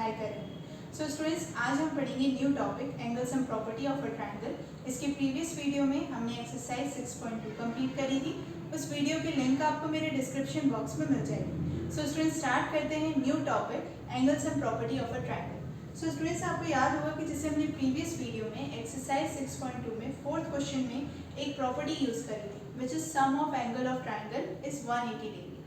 पढ़ाई करेंगे। So students, आज हम पढ़ेंगे new topic angles and property of a triangle. इसके प्रीवियस वीडियो में हमने एक्सरसाइज 6.2 कंप्लीट करी थी। उस वीडियो की लिंक आपको मेरे डिस्क्रिप्शन बॉक्स में मिल जाएगी। सो स्टूडेंट्स, स्टार्ट करते हैं new topic angles and property of a triangle. So students, आपको याद होगा कि जैसे हमने प्रीवियस वीडियो में एक्सरसाइज 6.2 में फोर्थ क्वेश्चन में एक प्रॉपर्टी यूज करी थी, which is sum of angle of triangle is 180 degree.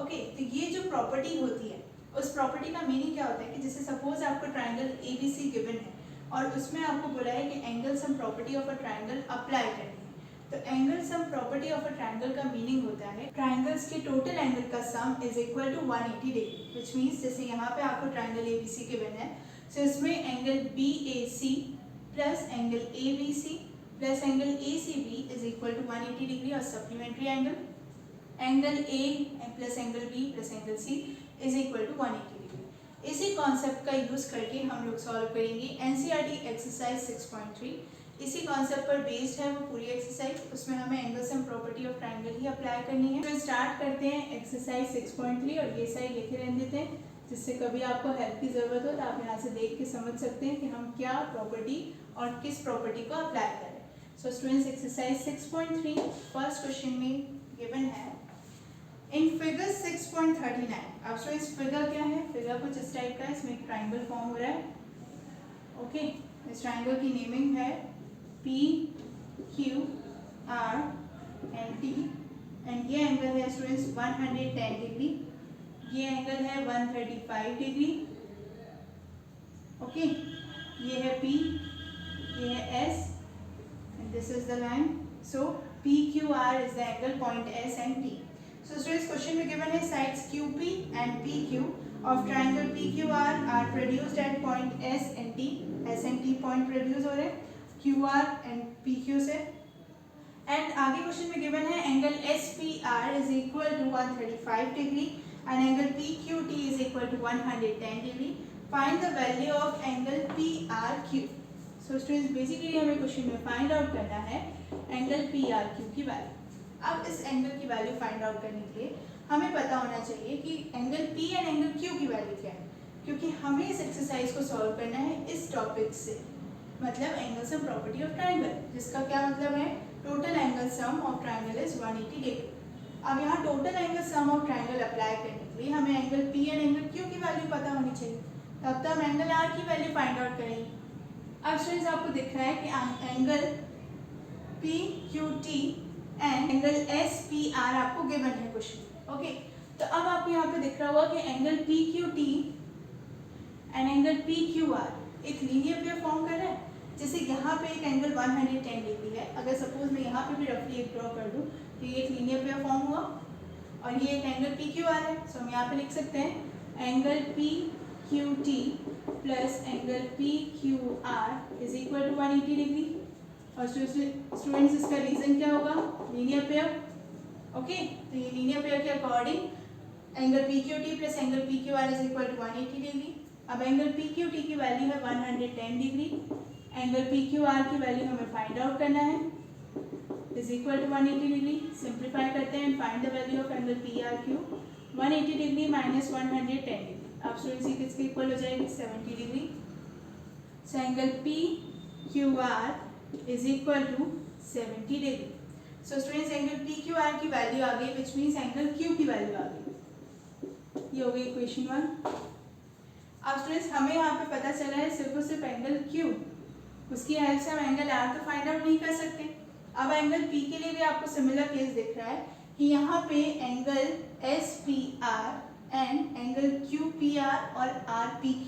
Okay, तो ये जो प्रॉपर्टी होती है उस प्रॉपर्टी का मीनिंग क्या होता है कि जैसे सपोज आपको ट्रायंगल ABC गिवन है और उसमें आपको बोला है कि angle sum property of a triangle apply करनी है। तो angle sum property of a triangle का मीनिंग होता है ट्रायंगल्स के टोटल एंगल का sum is equal to 180 degree, which means जैसे यहाँ पे आपको ट्रायंगल ABC गिवन है, सो इसमें angle BAC plus angle ABC plus angle ACB is equal to 180 degree और supplementary angle A plus angle B plus angle C is equal to 180 degree. इसी concept का use करके हम लोग solve करेंगे NCERT exercise 6.3। इसी concept पर based है वो पूरी एक्सरसाइज, उसमें हमें angles and property of triangle he apply करनी है। तो स्टार्ट करते हैं एक्सरसाइज 6.3 और ये साइड लिखे रहने देते हैं, जिससे कभी आपको हेल्प की ज़रूरत हो तो आप यहाँ से देख के समझ सकते हैं कि हम क्या प्रॉपर्टी और किस प्रॉपर्टी को अप्लाई करें। So students, exercise 6.3 first question में गिवन है इन फिगर 6.39। अब स्टूडेंट्स, फिगर क्या है? फिगर कुछ इस टाइप का है, इसमें एक ट्राइंगल फॉर्म हो रहा है। ओके, इस ट्राइंगल की नेमिंग है PQR एंड T एंड ये एंगल है स्टूडेंट्स 110 डिग्री, ये एंगल है 135 डिग्री। ओके, ये है P, ये है S and this is the line. So PQR is the angle point S and T। So students, question में given है sides QP and PQ of triangle PQR are produced at point S and T. S and T point produce हो रहे QR and PQ से। And आगे question में given है angle SPR is equal to 135 degree and angle PQT is equal to 110 degree. Find the value of angle PRQ. So students, basically हमें question में find out करना है angle PRQ की value। अब इस एंगल की वैल्यू फाइंड आउट करने के लिए हमें पता होना चाहिए कि angle P and angle Q की वैल्यू क्या है, क्योंकि हमें इस एक्सरसाइज को सॉल्व करना है इस टॉपिक से, मतलब angle sum property of triangle, जिसका क्या मतलब है total angle sum of triangle is 180 degree. अब यहाँ total angle sum of triangle apply करने के लिए हमें angle P and angle Q की वैल्यू पता होनी चाहिए, तब तो हम एंगल R की वैल्यू फाइंड आउट करेंगे। अब स्टूडेंट्स, आपको दिख रहा है कि angle PQT and angle SPR आपको गिवन है क्वेश्चन। ओके, तो अब आपको यहाँ पे दिख रहा होगा कि angle PQT and angle PQR एक लीनियर पेयर फॉर्म कर रहा है। जैसे यहाँ पे एक एंगल 110 डिग्री है, अगर सपोज मैं यहाँ पे भी रफली एक ड्रॉ कर दूँ तो ये एक लीनियर पेयर फॉर्म हुआ और ये एक एंगल PQR है। सो हम यहाँ पे लिख सकते हैं angle PQT plus angle PQR is equal to 180 degree. और स्टूडेंट्स, इसका रीजन क्या होगा? Linear pair. ओके, तो ये लीनियर पेयर के according angle PQT plus angle PQR is equal to 180 degree. अब एंगल PQT की वैल्यू है 110 डिग्री, एंगल PQR की वैल्यू हमें फाइंड आउट करना है, is equal to 180 degree. Simplify करते हैं, find the value of angle PRQ। 180 degree minus 110 degree, अब स्टूडेंट्स ये किसके इक्वल हो जाएगी? 70 degree. So angle PQR is equal to 70 degree. So students, angle PQR की वैल्यू आ गई, which means एंगल Q की वैल्यू आ गई। ये हो गई इक्वेशन 1। अब स्टूडेंट्स, हमें यहाँ पे पता चला है सिर्फ और सिर्फ एंगल Q, उसकी हेल्प से हम एंगल R तो फाइंड आउट नहीं कर सकते। अब एंगल P के लिए भी आपको सिमिलर केस दिख रहा है कि यहाँ पे angle SPR and angle QPR और RPQ,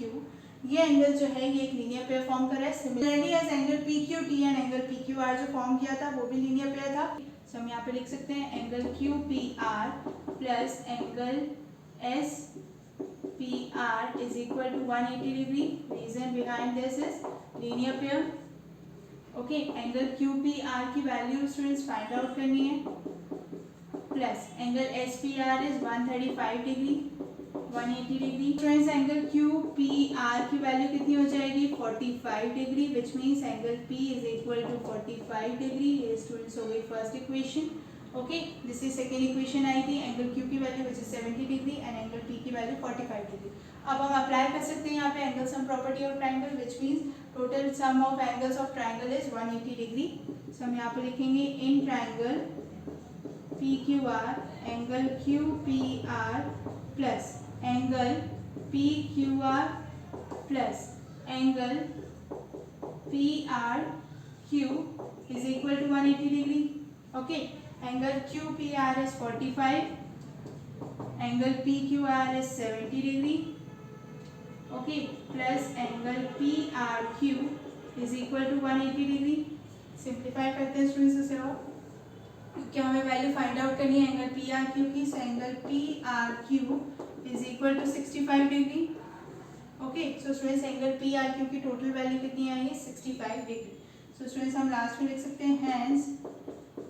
ये एंगल जो है ये एक लीनियर पेयर फॉर्म कर रहा है। Similarly as angle PQT and angle PQR जो फॉर्म किया था वो भी लीनियर पेयर था। सो हम यहाँ पे लिख सकते हैं angle QPR plus angle SPR is equal to 180 degree. Reason behind this is linear pair. Okay, angle QPR की वैल्यू स्टूडेंट्स फाइंड आउट करनी है, plus angle SPR is 135 degree 180 degree. Friends, angle QPR की value कितनी हो जाएगी? 45 degree, which means angle P is equal to 45 degree. ये students हो गई first equation. Okay, this is second equation आई थी, एंगल क्यू की value which is 70 degree and angle P की वैल्यू 45 डिग्री। अब हम अप्लाई कर सकते हैं यहाँ पे angle sum property of triangle which means total sum of angles of triangle is 180 degree. So हम यहाँ पे लिखेंगे in triangle P Q R angle Q P R plus angle P Q R plus angle P R Q is equal to 180 degree. Okay, angle Q P R is 45, angle P Q R is 70 degree. Okay, plus angle P R Q is equal to 180 degree. Simplify करते हैं students इसे और, क्योंकि हमें value find out करनी है angle P R Q की। So angle P R Q is equal to 65 degree. Okay, so students angle P R Q की टोटल वैल्यू कितनी आई है 65 डिग्री। सो स्टूडेंट्स हम लास्ट में लिख सकते हैं hence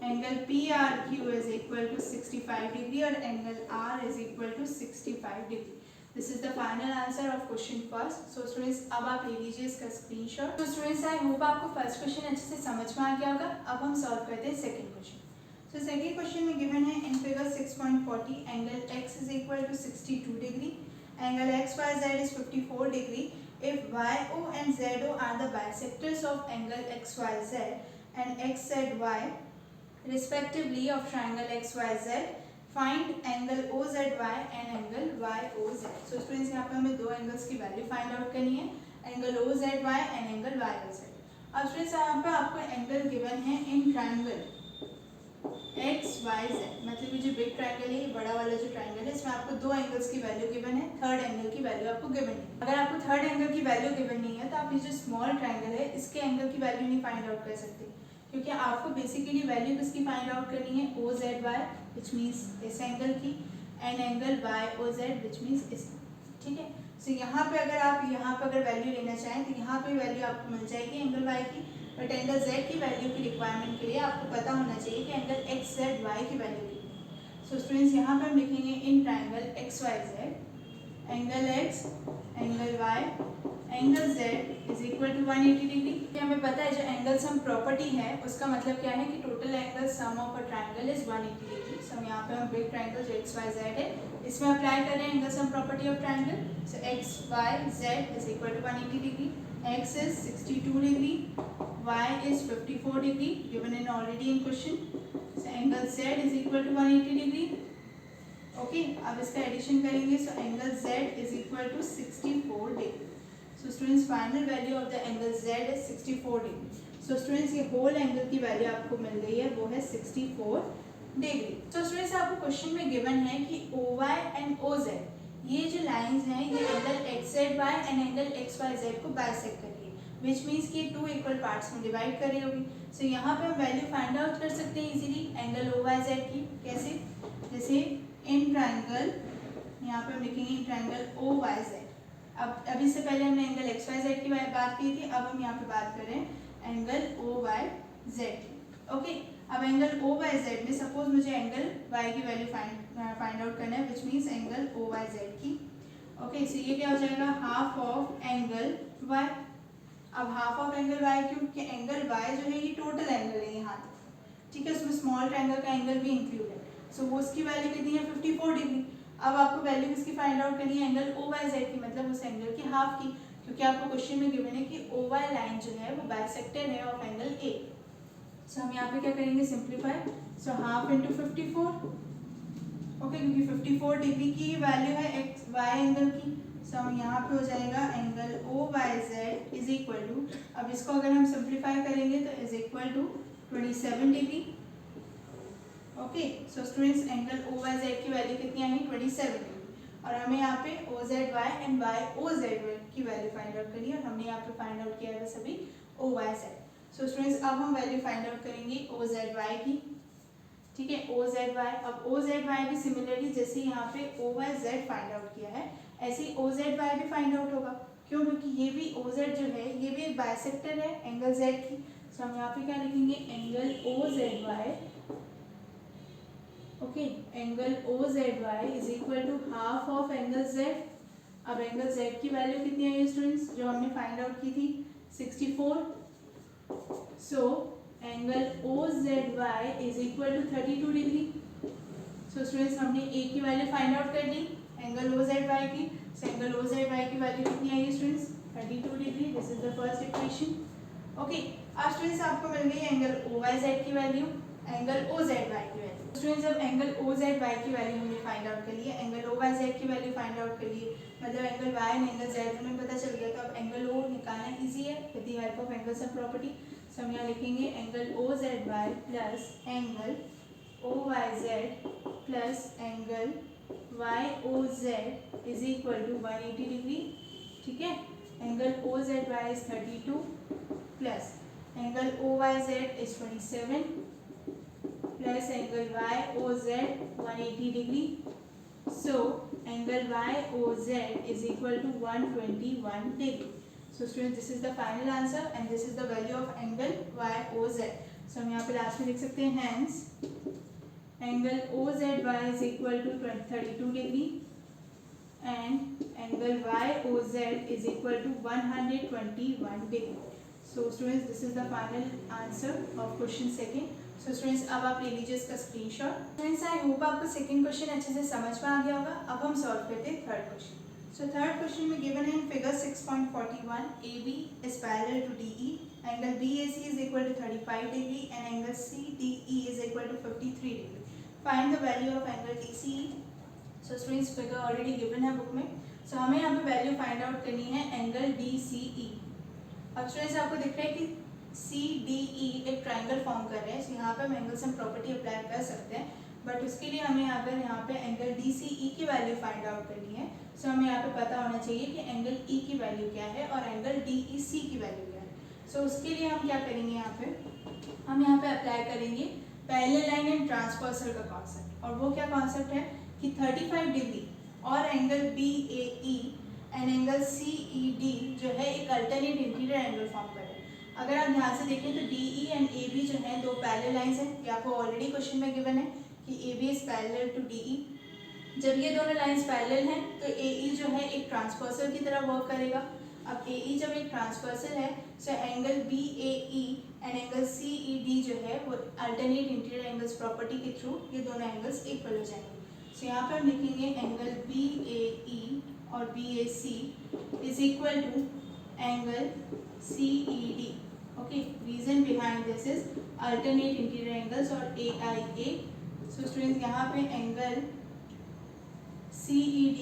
angle P R Q is equal to 65 degree और angle R is equal to 65 degree. This is the final answer of question first. So students अब आप ले लीजिए इसका स्क्रीनशॉट। तो स्टूडेंट्स आई होप आपको फर्स्ट क्वेश्चन अच्छे से समझ में आ गया होगा। अब हम सॉल्व करते हैं second question. So second question में गिवन है in figure 6.40 angle x is equal to 62 degree, angle xyz is 54 degree. If YO and ZO are the bisectors of angle XYZ and XZY respectively of triangle XYZ, find angle OZY and angle YOZ. So students यहाँ पे हमें दो angles की value find out करनी है, angle OZY and angle YOZ। अब students यहाँ पे आपको एंगल गिवन है इन ट्राइंगल XYZ, मतलब ये जो बिग ट्राइंगल है, ये बड़ा वाला जो ट्राइंगल है, इसमें आपको दो एंगल्स की वैल्यू गिवन है, थर्ड एंगल की वैल्यू आपको गिवन नहीं है। अगर आपको थर्ड एंगल की वैल्यू गिवन नहीं है तो आप ये जो स्मॉल ट्राइंगल है इसके एंगल की वैल्यू नहीं फाइंड आउट कर सकते, क्योंकि आपको बेसिकली वैल्यू किसकी फाइंड आउट करनी है OZY विच मीन्स इस एंगल की and angle YOZ which means इस, ठीक है। सो यहाँ पे अगर आप यहाँ पे अगर वैल्यू लेना चाहें तो यहाँ पे वैल्यू आपको मिल जाएगी एंगल Y की, बट एंगल Z की वैल्यू की रिक्वायरमेंट के लिए आपको पता होना चाहिए कि एंगल XZY की वैल्यू कितनी है। सो स्टूडेंट्स यहाँ पे हम लिखेंगे in triangle XYZ angle X angle Y angle Z is equal to 180 degree. हमें पता है जो एंगल सम प्रॉपर्टी है उसका मतलब क्या है कि total angle sum of a triangle is 180 degree. So यहाँ पे हम बिग ट्राइंगल जो XYZ है इसमें अप्लाई कर रहे हैं angle sum property of triangle. So XYZ is equal to 180 degree, X is 62 degree, Y is 54 degree given in already in question. So angle Z is equal to 180 degree. Okay, अब इसका addition करेंगे, so angle Z is equal to 64 degree. So students final value of the angle Z is 64 degree. So students ये whole angle की value आपको मिल गई है, वो है 64 डिग्री। So students आपको क्वेश्चन में गिवन है कि OY and OZ ये जो लाइंस हैं ये angle XZY and angle XYZ को बाइसेक्ट कर रही है, विच मीन्स कि टू इक्वल पार्ट्स में डिवाइड कर रही होगी। सो यहाँ पे हम वैल्यू फाइंड आउट कर सकते हैं इजीली एंगल OYZ की। कैसे? जैसे इन ट्राइंगल, यहाँ पे हम लिखेंगे इन ट्राइंगल OYZ। अब अभी से पहले हमने एंगल XYZ की बात की थी, अब हम यहाँ पे बात कर रहे हैं एंगल OYZ की। ओके, अब एंगल OYZ में सपोज मुझे एंगल Y की वैल्यू फाइंड आउट करना है, विच मीन्स एंगल OYZ की। ओके, सो ये क्या हो जाएगा हाफ ऑफ एंगल Y। अब हाफ ऑफ एंगल Y क्यों? कि एंगल Y जो है ये टोटल एंगल है यहाँ तक, ठीक है, उसमें स्मॉल ट्राइंगल का एंगल भी इंक्लूड है। सो वो उसकी वैल्यू कितनी है 54 डिग्री। अब आपको वैल्यू किसकी फाइंड आउट करनी है एंगल OYZ की, मतलब उस एंगल की हाफ की, क्योंकि आपको क्वेश्चन में गिवन है कि OY लाइन जो है वो बाइसेक्टर है ऑफ एंगल A। सो हम यहाँ पे क्या करेंगे simplify, so half into 54। Okay, क्योंकि 54 डिग्री की वैल्यू है एक्स वाई एंगल की। सो हम यहाँ पे हो जाएगा angle OYZ is equal to, अब इसको अगर हम सिंप्लीफाई करेंगे तो is equal to 27 degree. Okay, so students angle OYZ की वैल्यू कितनी आई 27 डिग्री, और हमें यहाँ पे OZY एंड YOZ की वैल्यू फाइंड आउट करी और हमने यहाँ पे फाइंड आउट किया है सभी OYZ। सो स्टूडेंट्स अब हम वैल्यू फाइंड आउट करेंगे OZY की, ठीक है, OZY। अब OZY भी सिमिलरली जैसे यहाँ पे OYZ फाइंड आउट किया है ऐसे ही OZY भी फाइंड आउट होगा। क्यों? क्योंकि ये भी OZ जो है ये भी एक बाइसेक्टर है एंगल Z की। सो हम यहाँ पे क्या लिखेंगे angle OZY, okay, angle OZY is equal to half of angle Z। अब एंगल Z की वैल्यू कितनी आई स्टूडेंट्स जो हमने फाइंड आउट की थी 64। So angle OZY is equal to 32 degree. So students हमने ए की वैल्यू फाइंड आउट कर ली एंगल OZY की। सो एंगल OZY की वैल्यू कितनी आएगी students? 32 degree. This is the first equation. Okay, अब स्टूडेंट्स आपको मिल गई एंगल OYZ की वैल्यू, एंगल OZY की वैल्यू। स्टूडेंट्स जब एंगल OZY की वैल्यू हमने फाइंड आउट कर ली है, एंगल OYZ की वैल्यू फाइंड आउट कर ली है, मतलब angle Y and angle Z हमें पता चल गया, तो अब एंगल O निकालना इजी है with the help of angle sum property. So हम यहाँ लिखेंगे angle OZY plus angle OYZ plus angle YOZ is equal to 180 degree. ठीक है, angle OZY is 32 plus angle OYZ is 27 plus angle YOZ 180 degree. So angle YOZ is equal to 121 degree. So students, this is the final answer and this is the value of angle YOZ. So हम यहाँ पे last में लिख सकते हैं hence angle OZY is equal to 32 degree and angle YOZ is equal to 121 degree. So students, this is the final answer of question second. So students, अब आप ले लीजिए इसका स्क्रीनशॉट। Students, I hope आपको सेकेंड क्वेश्चन अच्छे से समझ में आ गया होगा। अब हम सॉल्व करते हैं third question. So third question में given है in figure 6.41 AB is parallel to DE, angle BAC is equal to 35 degree and angle CDE is equal to 53 degree. Find the value of angle DCE. So students, figure already given है book में। So हमें यहाँ पे value find out करनी है angle DCE। अब students आपको दिख रहा है कि CDE एक ट्राइंगल फॉर्म कर रहे हैं। So यहाँ पे हम एंगल सम प्रॉपर्टी अप्लाई कर सकते हैं, बट उसके लिए हमें अगर यहाँ पे एंगल DCE की वैल्यू फाइंड आउट करनी है, सो हमें यहाँ पे पता होना चाहिए कि एंगल E की वैल्यू क्या है और एंगल DEC की वैल्यू क्या है। सो उसके लिए हम क्या करेंगे, हम यहाँ पे अप्लाई करेंगे पैरेलल लाइन एंड ट्रांसवर्सल का कॉन्सेप्ट। और वो क्या कॉन्सेप्ट है कि 35 डिग्री और angle BAE and angle CED जो है एक अल्टरनेट इंटीरियर एंगल फॉर्म कर रहे हैं। अगर आप ध्यान से देखें तो DE एंड AB जो है दो पैरेलल लाइंस हैं। ये आपको ऑलरेडी क्वेश्चन में गिवन है कि AB is parallel to DE। जब ये दोनों लाइंस पैरेलल हैं तो AE जो है एक ट्रांसवर्सल की तरह वर्क करेगा। अब AE जब एक ट्रांसवर्सल है, so angle BAE and angle CED जो है वो अल्टरनेट इंटीरियर एंगल्स प्रॉपर्टी के थ्रू ये दोनों एंगल्स इक्वल हो जाएंगे। सो यहाँ पर हम लिखेंगे एंगल BAE और BAC is equal to angle CED। Okay, reason behind this is alternate interior angles और AIA। सो स्टूडेंट्स, यहाँ पे angle CED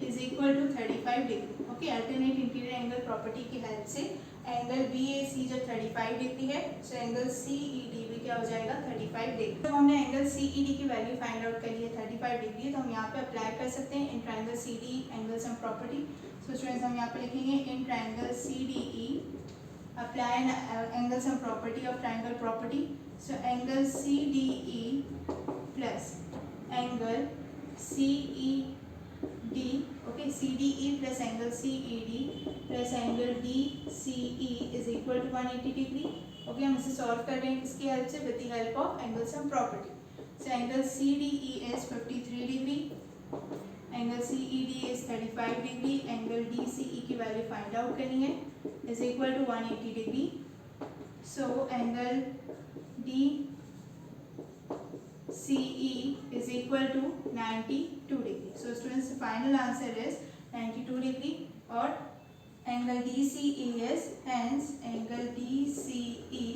is equal to 35 degree. Okay, alternate interior angle property की हेल्प से angle BAC जब 35 degree है, so angle CED भी क्या हो जाएगा 35 डिग्री। तो हमने एंगल CED की वैल्यू फाइंड आउट कर ली है 35 डिग्री, तो हम यहाँ पे अप्लाई कर सकते हैं in triangle CD angle sum property. So students, हम यहाँ पे लिखेंगे in triangle CDE apply angle sum property of triangle property. So angle CDE plus angle CED, okay, CDE plus angle CED plus angle DCE is equal to 180 degree. Okay, हम इसे solve कर रहे हैं किसकी हेल्प से, with the help of angle sum property. So angle CDE is 53 degree, angle CED is 35 degree, angle DCE की value find out करनी है, is equal to 180 degree. So angle DCE is equal to 92 degree. So students, the final answer is 92 degree और angle DCE is, hence angle DCE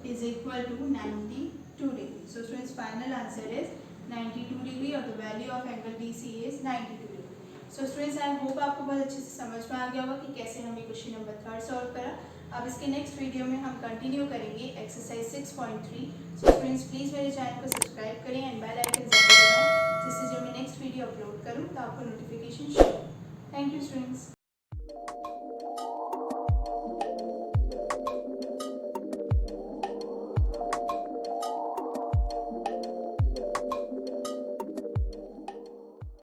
is equal to 92 degree. So students, final answer is 92 degree और the value of angle DCE is 92 degree. So students, I hope आपको बहुत अच्छे से समझ में आ गया होगा कि कैसे हमने क्वेश्चन नंबर 3 सॉल्व करा। अब इसके नेक्स्ट वीडियो में हम कंटिन्यू करेंगे एक्सरसाइज 6.3। सो फ्रेंड्स, प्लीज़ मेरे चैनल को सब्सक्राइब करें एंड बेल आइकन जरूर दबाएं, जिससे जब मैं नेक्स्ट वीडियो अपलोड करूं तो आपको notification show. Thank you students.